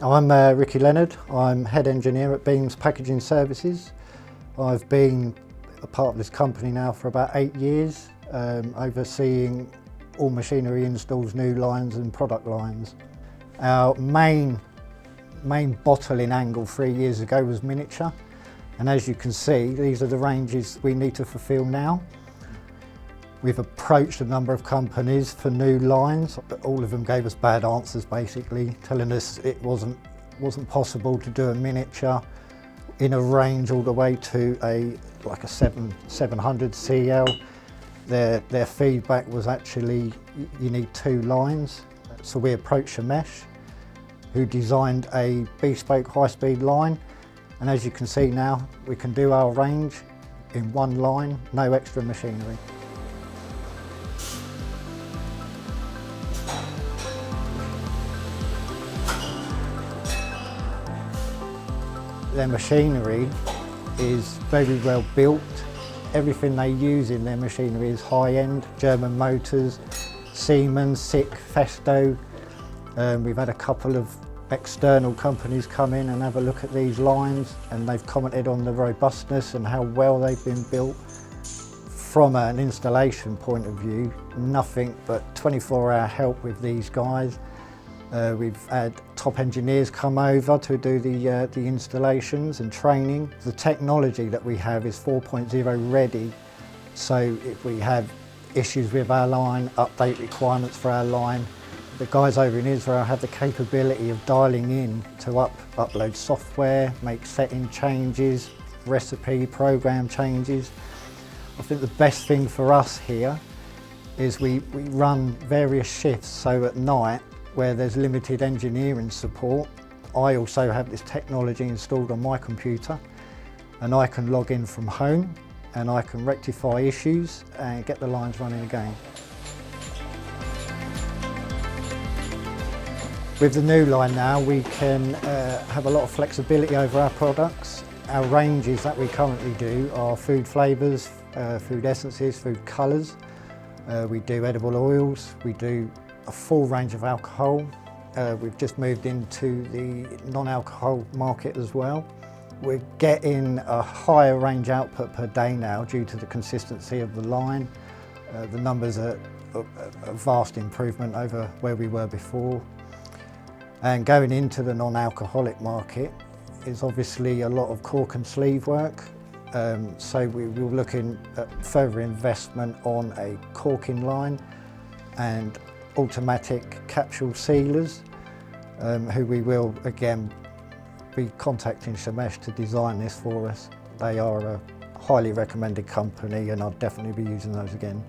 I'm Ricky Leonard. I'm head engineer at Beams Packaging Services. I've been a part of this company now for about 8 years, overseeing all machinery installs, new lines and product lines. Our main bottling angle 3 years ago was miniature, and as you can see, these are the ranges we need to fulfil now. We've approached a number of companies for new lines, but all of them gave us bad answers, basically, telling us it wasn't possible to do a miniature in a range all the way to like a 700 CL. Their feedback was actually you need 2 lines. So we approached Shemesh, who designed a bespoke high-speed line, and as you can see now, we can do our range in 1 line, no extra machinery. Their machinery is very well built. Everything they use in their machinery is high-end, German motors, Siemens, SICK, Festo. We've had a couple of external companies come in and have a look at these lines, and they've commented on the robustness and how well they've been built. From an installation point of view, nothing but 24-hour help with these guys. We've had top engineers come over to do the installations and training. The technology that we have is 4.0 ready, so if we have issues with our line, update requirements for our line, the guys over in Israel have the capability of dialing in to upload software, make setting changes, recipe, program changes. I think the best thing for us here is we run various shifts, so at night, where there's limited engineering support, I also have this technology installed on my computer, and I can log in from home and I can rectify issues and get the lines running again. With the new line now, we can have a lot of flexibility over our products. Our ranges that we currently do are food flavours, food essences, food colours. We do edible oils, we do a full range of alcohol. We've just moved into the non-alcohol market as well. We're getting a higher range output per day now due to the consistency of the line. The numbers are a vast improvement over where we were before. And going into the non-alcoholic market is obviously a lot of cork and sleeve work. So we're looking at further investment on a corking line and automatic capsule sealers, who we will again be contacting Shemesh to design this for us. They are a highly recommended company, and I'll definitely be using those again.